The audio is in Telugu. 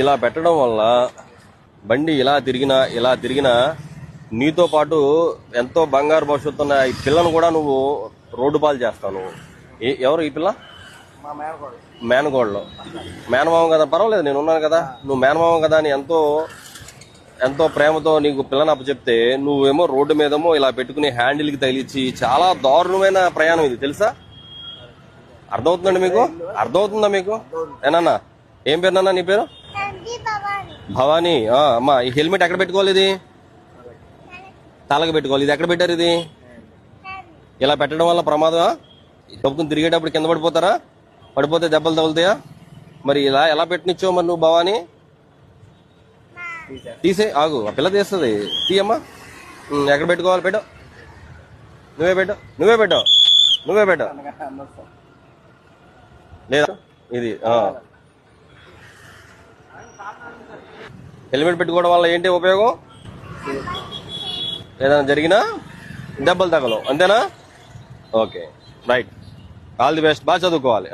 ఇలా పెట్టడం వల్ల బండి ఇలా తిరిగినా నీతో పాటు ఎంతో బంగారు భవిష్యత్తు ఉన్న ఈ పిల్లను కూడా నువ్వు రోడ్డు పాలు చేస్తావు. నువ్వు ఎవరు ఈ పిల్ల? మేనగోడలో. మేనమామ కదా, పర్వాలేదు, నేను ఉన్నాను కదా. నువ్వు మేనమామ కదా అని ఎంతో ప్రేమతో నీకు పిల్లని అప్పచెప్తే నువ్వేమో రోడ్డు మీదేమో ఇలా పెట్టుకుని హ్యాండిల్కి తగిలిచ్చి చాలా దారుణమైన ప్రయాణం ఇది, తెలుసా? అర్థమవుతుందండి మీకు? అర్థమవుతుందా మీకు? ఏనన్నా, ఏం పేరు నాన్న నీ పేరు? భవానీ. అమ్మా, ఈ హెల్మెట్ ఎక్కడ పెట్టుకోవాలి? ఇది తలకు పెట్టుకోవాలి. ఇది ఎక్కడ పెట్టారు? ఇది ఇలా పెట్టడం వల్ల ప్రమాదమా? తప్పుకుని తిరిగేటప్పుడు కింద పడిపోతారా? పడిపోతే దెబ్బలు తగులుతాయా? మరి ఇలా ఎలా పెట్టనిచ్చావు మరి నువ్వు భవానీ? తీసే, ఆగు, ఆ పిల్ల తీస్తుంది. తీయమ్మా. ఎక్కడ పెట్టుకోవాలి? పెట్టు, నువ్వే పెట్టు లేదా? ఇది హెల్మెట్ పెట్టుకోవడం వల్ల ఏంటి ఉపయోగం? ఏదైనా జరిగినా దెబ్బలు తగలవు, అంతేనా? Okay, right, all the best. బాగా చదువుకోవాలి.